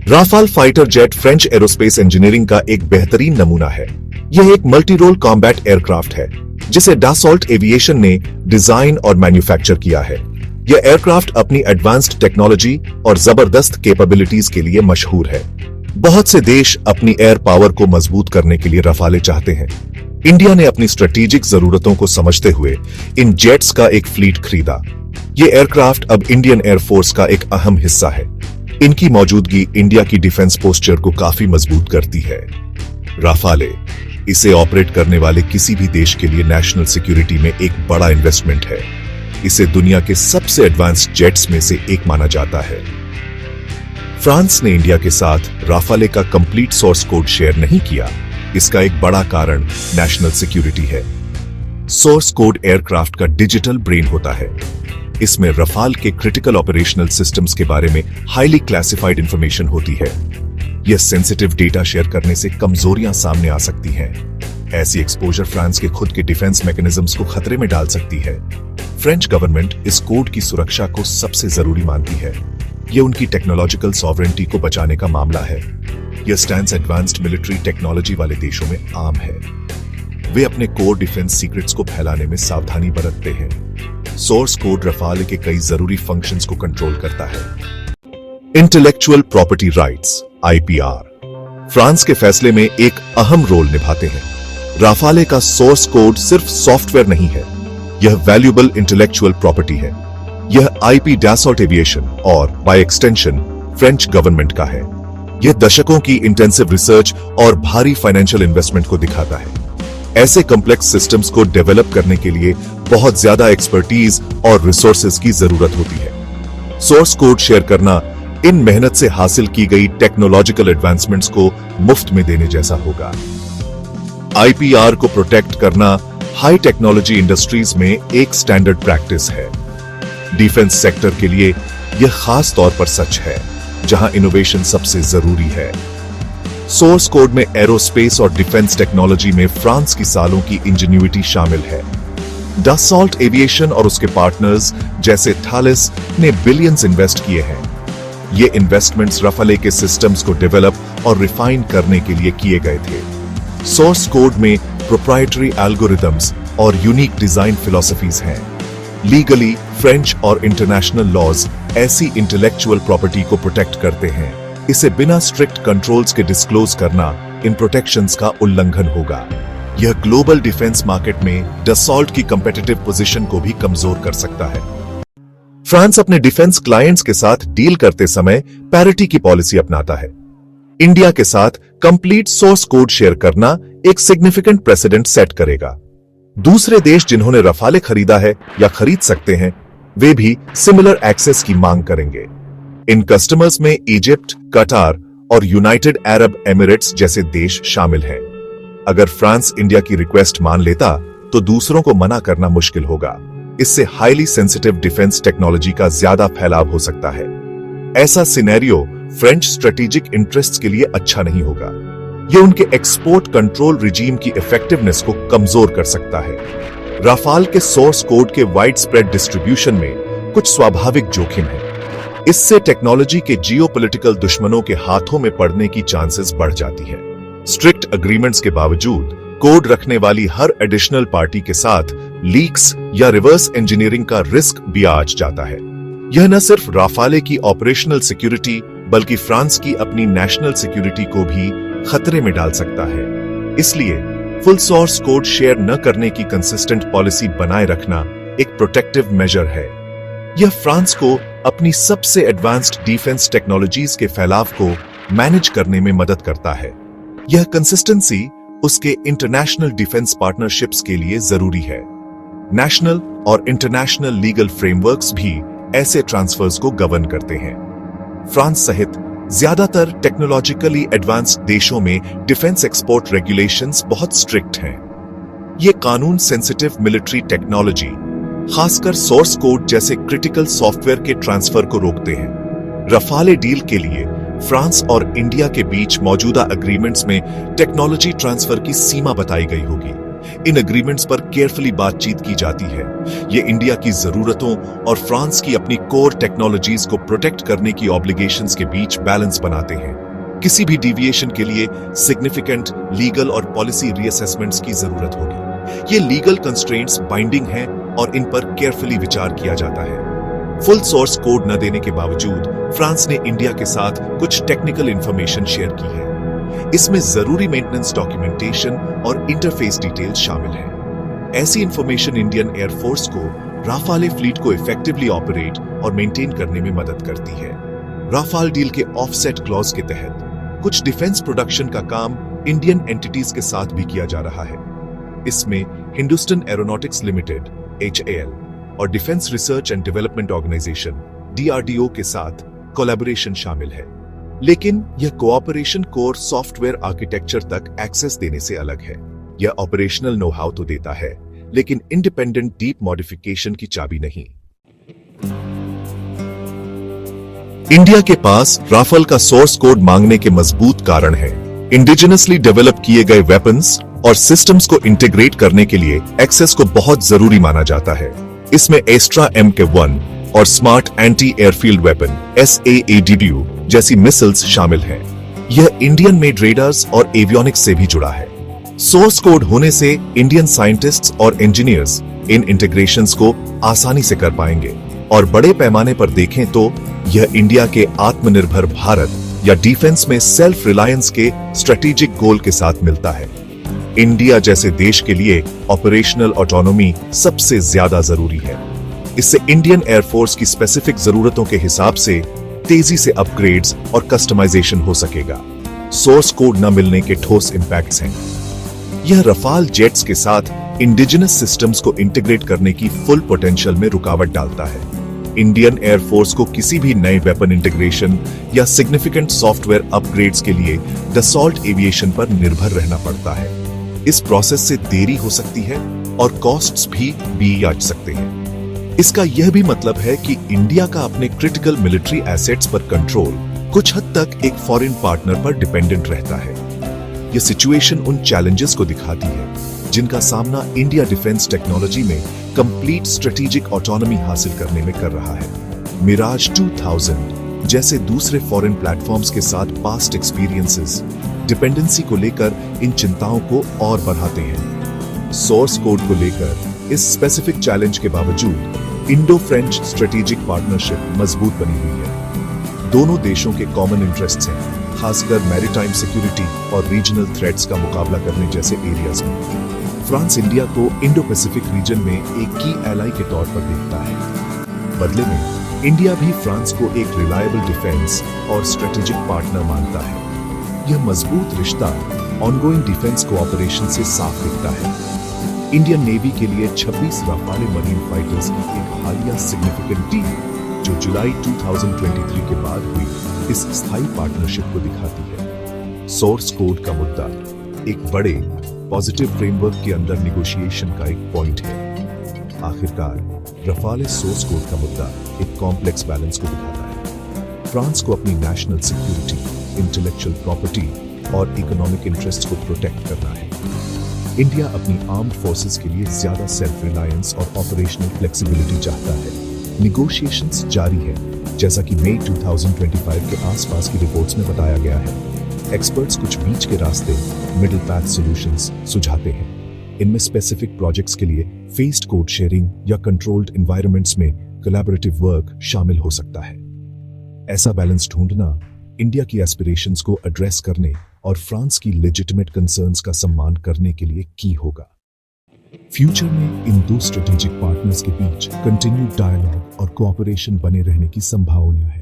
Rafale fighter jet French aerospace engineering का एक बेहतरीन नमूना है। यह एक मल्टी रोल कॉम्बैट एयरक्राफ्ट है जिसे डसॉल्ट एविएशन ने डिजाइन और मैन्युफैक्चर किया है। यह एयरक्राफ्ट अपनी एडवांस्ड टेक्नोलॉजी और जबरदस्त कैपेबिलिटीज के लिए मशहूर है। बहुत से देश अपनी एयर पावर को मजबूत करने के लिए रफाले चाहते हैं। इंडिया ने अपनी स्ट्रेटेजिक जरूरतों को समझते हुए इन जेट्स का एक फ्लीट खरीदा। ये एयरक्राफ्ट अब इंडियन एयरफोर्स का एक अहम हिस्सा है। इनकी मौजूदगी इंडिया की डिफेंस पोस्चर को काफी मजबूत करती है। राफाले इसे ऑपरेट करने वाले किसी भी देश के लिए नेशनल सिक्योरिटी में एक बड़ा इन्वेस्टमेंट है। इसे दुनिया के सबसे एडवांस्ड जेट्स में से एक माना जाता है। फ्रांस ने इंडिया के साथ राफाले का कंप्लीट सोर्स कोड शेयर नहीं किया। इसका एक बड़ा कारण नेशनल सिक्योरिटी है। सोर्स कोड एयरक्राफ्ट का डिजिटल ब्रेन होता है। इसमें रफाल के क्रिटिकल ऑपरेशनल सिस्टम्स के बारे में हाईली क्लासिफाइड इंफॉर्मेशन होती है। यह सेंसिटिव डेटा शेयर करने से कमजोरियां सामने आ सकती हैं। ऐसी एक्सपोजर फ्रांस के खुद के डिफेंस मैकेनिज्म्स को खतरे में डाल सकती है। फ्रेंच गवर्नमेंट इस कोड की सुरक्षा को सबसे जरूरी मानती है। यह उनकी टेक्नोलॉजिकल सॉवरेंटी को बचाने का मामला है। यह स्टैंड एडवांस्ड मिलिट्री टेक्नोलॉजी वाले देशों में आम है। वे अपने कोर डिफेंस सीक्रेट्स को फैलाने में सावधानी बरतते हैं। सोर्स कोड रफाल के कई जरूरी फंक्शंस को कंट्रोल करता है। Intellectual property rights (IPR) France के फैसले में एक अहम रोल निभाते हैं। राफाले का सोर्स कोड सिर्फ सॉफ्टवेयर नहीं है, यह वैल्यूएबल इंटेलेक्चुअल प्रॉपर्टी है। यह IP डसॉल्ट एविएशन और बाय एक्सटेंशन फ्रेंच गवर्नमेंट का है। यह दशकों की इंटेंसिव रिसर्च और भारी फाइनेंशियल इन्वेस्टमेंट को दिखाता है। ऐसे कॉम्प्लेक्स सिस्टम्स को डेवलप करने के लिए बहुत ज्यादा एक्सपर्टीज और रिसोर्सेज की जरूरत होती है। सोर्स कोड शेयर करना इन मेहनत से हासिल की गई टेक्नोलॉजिकल एडवांसमेंट्स को मुफ्त में देने जैसा होगा। IPR को प्रोटेक्ट करना हाई टेक्नोलॉजी इंडस्ट्रीज में एक स्टैंडर्ड प्रैक्टिस है। डिफेंस सेक्टर के लिए यह खास तौर पर सच है, जहां इनोवेशन सबसे जरूरी है। सोर्स कोड में एरोस्पेस और डिफेंस टेक्नोलॉजी में फ्रांस की सालों की इंजीन्यूइटी शामिल है। डसॉल्ट एविएशन और उसके पार्टनर्स जैसे थैलेस ने बिलियंस इन्वेस्ट किए हैं। ये इन्वेस्टमेंट्स रफाले के सिस्टम्स को डेवलप और रिफाइन करने के लिए किए गए थे। सोर्स कोड में प्रोप्राइटरी एल्गोरिदम्स और यूनिक डिजाइन फिलॉसफीज हैं। लीगली फ्रेंच और इंटरनेशनल लॉज ऐसी इंटेलेक्चुअल प्रॉपर्टी को प्रोटेक्ट करते हैं। इसे बिना स्ट्रिक्ट कंट्रोल्स के डिस्क्लोज करना इन प्रोटेक्शंस का उल्लंघन होगा। यह ग्लोबल डिफेंस मार्केट में डसॉल्ट की कंपेटिटिव पोजीशन को भी कमजोर कर सकता है। फ्रांस अपने डिफेंस क्लाइंट्स के साथ डील करते समय पैरिटी की पॉलिसी अपनाता है। इंडिया के साथ कंप्लीट सोर्स कोड शेयर करना एक सिग्निफिकेंट प्रेसिडेंट सेट करेगा। दूसरे देश जिन्होंने रफाले खरीदा है या खरीद सकते हैं, वे भी सिमिलर एक्सेस की मांग करेंगे। इन कस्टमर्स में इजिप्ट, कतार और यूनाइटेड अरब एमिरेट्स जैसे देश शामिल हैं। अगर फ्रांस इंडिया की रिक्वेस्ट मान लेता तो दूसरों को मना करना मुश्किल होगा। इससे हाईली सेंसिटिव डिफेंस टेक्नोलॉजी का ज्यादा फैलाव हो सकता है। ऐसा सिनेरियो फ्रेंच स्ट्रेटेजिक इंटरेस्ट्स के लिए अच्छा नहीं होगा। यह उनके एक्सपोर्ट कंट्रोल रिजीम की इफेक्टिवनेस को कमजोर कर सकता है। राफाल के सोर्स कोड के वाइड स्प्रेड डिस्ट्रीब्यूशन में कुछ स्वाभाविक जोखिम है। इससे टेक्नोलॉजी के जियोपॉलिटिकल दुश्मनों के हाथों में पड़ने की चांसेस बढ़ जाती है। स्ट्रिक्ट एग्रीमेंट्स के बावजूद कोड रखने वाली हर एडिशनल पार्टी के साथ लीक्स या रिवर्स इंजीनियरिंग का रिस्क भी आ जाता है। यह न सिर्फ राफाले की ऑपरेशनल सिक्योरिटी बल्कि फ्रांस की अपनी नेशनल सिक्योरिटी को भी खतरे में डाल सकता है। इसलिए फुल सोर्स कोड शेयर न करने की कंसिस्टेंट पॉलिसी बनाए रखना एक प्रोटेक्टिव मेजर है। यह फ्रांस को अपनी सबसे एडवांस्ड डिफेंस टेक्नोलॉजीज के फैलाव को मैनेज करने में मदद करता है। यह कंसिस्टेंसी उसके इंटरनेशनल डिफेंस पार्टनरशिप्स के लिए जरूरी है। नेशनल और इंटरनेशनल लीगल फ्रेमवर्क्स भी ऐसे ट्रांसफर्स को गवर्न करते हैं। फ्रांस सहित ज्यादातर टेक्नोलॉजिकली एडवांस्ड देशों में डिफेंस एक्सपोर्ट रेगुलेशंस बहुत स्ट्रिक्ट हैं। ये कानून सेंसिटिव मिलिट्री टेक्नोलॉजी, खासकर सोर्स कोड जैसे क्रिटिकल सॉफ्टवेयर के ट्रांसफर को रोकते हैं। रफाले डील के लिए फ्रांस और इंडिया के बीच मौजूदा एग्रीमेंट्स में टेक्नोलॉजी ट्रांसफर की सीमा बताई गई होगी। इन एग्रीमेंट्स पर केयरफुली बातचीत की जाती है। ये इंडिया की जरूरतों और फ्रांस की अपनी कोर टेक्नोलॉजीज को प्रोटेक्ट करने की ऑब्लिगेशंस के बीच बैलेंस बनाते हैं। किसी भी डिविएशन के लिए सिग्निफिकेंट लीगल और पॉलिसी रीअसेसमेंट्स की जरूरत होगी। ये लीगल कंस्ट्रेंट्स बाइंडिंग हैं और इन पर केयरफुली विचार किया जाता है। फुल सोर्स कोड न देने के बावजूद फ्रांस ने इंडिया के साथ कुछ टेक्निकल इंफॉर्मेशन शेयर की है। इसमें जरूरी मेंटेनेंस डॉक्यूमेंटेशन और इंटरफेस डिटेल्स शामिल है। ऐसी इंफॉर्मेशन इंडियन एयरफोर्स को राफाले फ्लीट को इफेक्टिवली ऑपरेट और मेंटेन करने में मदद करती है। राफाल डील के ऑफसेट क्लॉज के तहत कुछ डिफेंस प्रोडक्शन का काम इंडियन एंटिटीज के साथ भी किया जा रहा है। इसमें हिंदुस्तान एरोनॉटिक्स लिमिटेड HAL और defence research and development organisation DRDO के साथ कोलैबोरेशन शामिल है। लेकिन यह कोऑपरेशन कोर सॉफ्टवेयर आर्किटेक्चर तक एक्सेस देने से अलग है। यह ऑपरेशनल नो हाउ तो देता है, लेकिन इंडिपेंडेंट डीप मॉडिफिकेशन की चाबी नहीं। इंडिया के पास राफेल का सोर्स कोड मांगने के मजबूत कारण है। इंडिजिनसली डेवलप किए गए वेपन्स और सिस्टम्स को इंटीग्रेट करने के लिए एक्सेस को बहुत जरूरी माना जाता है। इसमें एस्ट्रा MK1 और smart anti airfield weapon SAADU जैसी मिसाइल्स शामिल हैं। यह इंडियन मेड रेडार्स और एवियोनिक्स से भी जुड़ा है। सोर्स कोड होने से इंडियन साइंटिस्ट्स और इंजीनियर्स इन इंटीग्रेशंस को आसानी से कर पाएंगे और बड़े पैमाने पर देखें तो यह इंडिया के आत्मनिर्भर भारत या डिफेंस में सेल्फ रिलायंस के स्ट्रेटेजिक गोल के साथ मिलता है। इंडिया जैसे देश के लिए ऑपरेशनल ऑटोनॉमी सबसे ज्यादा जरूरी है। इससे इंडियन एयरफोर्स की स्पेसिफिक जरूरतों के हिसाब से तेजी से अपग्रेड्स और कस्टमाइजेशन हो सकेगा। सोर्स कोड न मिलने के ठोस इंपैक्ट्स हैं। यह रफाल जेट्स के साथ इंडिजिनस सिस्टम्स को इंटीग्रेट करने की फुल पोटेंशियल में रुकावट डालता है। इंडियन एयरफोर्स को किसी भी नए वेपन इंटीग्रेशन या सिग्निफिकेंट सॉफ्टवेयर अपग्रेड्स के लिए दसॉल्ट एविएशन पर निर्भर रहना पड़ता है। इस प्रोसेस से देरी हो सकती है और कॉस्ट्स भी आ सकते हैं। इसका यह भी मतलब है कि इंडिया का अपने क्रिटिकल मिलिट्री एसेट्स पर कंट्रोल कुछ हद तक एक फॉरेन पार्टनर पर डिपेंडेंट रहता है। यह सिचुएशन उन चैलेंजेस को दिखाती है जिनका सामना इंडिया डिफेंस टेक्नोलॉजी में कंप्लीट स्ट्रेटेजिक ऑटोनॉमी हासिल करने में कर रहा है। मिराज 2000 जैसे दूसरे फॉरेन प्लेटफॉर्म्स के साथ पास्ट एक्सपीरियंसेस डिपेंडेंसी को लेकर इन चिंताओं को और बढ़ाते हैं। सोर्स कोड को लेकर इस स्पेसिफिक चैलेंज के बावजूद इंडो फ्रेंच स्ट्रेटेजिक पार्टनरशिप मजबूत बनी हुई है। दोनों देशों के कॉमन इंटरेस्ट्स हैं, खासकर मैरीटाइम सिक्योरिटी और रीजनल थ्रेट्स का मुकाबला करने जैसे एरियाज में। फ्रांस इंडिया को इंडो पैसिफिक रीजन में एक की एलाई के तौर पर देखता है। बदले में इंडिया भी फ्रांस को एक रिलायबल डिफेंस और स्ट्रेटेजिक पार्टनर मानता है। यह मजबूत रिश्ता ऑनगोइंग डिफेंस कोऑपरेशन से साफ दिखता है। इंडियन नेवी के लिए 26 राफाले मरीन फाइटर्स की एक हालिया सिग्निफिकेंट डील जो जुलाई 2023 के बाद हुई इस स्थायी पार्टनरशिप को दिखाती है। सोर्स कोड का मुद्दा एक बड़े पॉजिटिव फ्रेमवर्क के अंदर निगोशिएशन का एक पॉइंट है। आखिरकार रफाले सोर्स कोड का मुद्दा एक कॉम्प्लेक्स बैलेंस को दिखाता है। फ्रांस को अपनी नेशनल सिक्योरिटी, इंटेलेक्चुअल प्रॉपर्टी और इकोनॉमिक इंटरेस्ट को प्रोटेक्ट करना है। इंडिया अपनी आर्म्ड फोर्सेस के लिए ज्यादा सेल्फ रिलायंस और ऑपरेशनल फ्लेक्सिबिलिटी चाहता है। निगोशिएशंस जारी है, जैसा कि मई 2025 के आसपास की रिपोर्ट्स में बताया गया है। एक्सपर्ट्स कुछ बीच के रास्ते, मिडिल पैथ सॉल्यूशंस सुझाते हैं। इनमें स्पेसिफिक प्रोजेक्ट्स के लिए फेस्ड कोड शेयरिंग या कंट्रोल्ड एनवायरनमेंट्स में कोलैबोरेटिव वर्क शामिल हो सकता है। ऐसा बैलेंस ढूंढना इंडिया की एस्पिरेशंस को एड्रेस करने और फ्रांस की लेजिटिमेट कंसर्न्स का सम्मान करने के लिए की होगा। फ्यूचर में इन दो स्ट्रेटेजिक पार्टनर्स के बीच कंटिन्यूड डायलॉग और कोऑपरेशन बने रहने की संभावना है।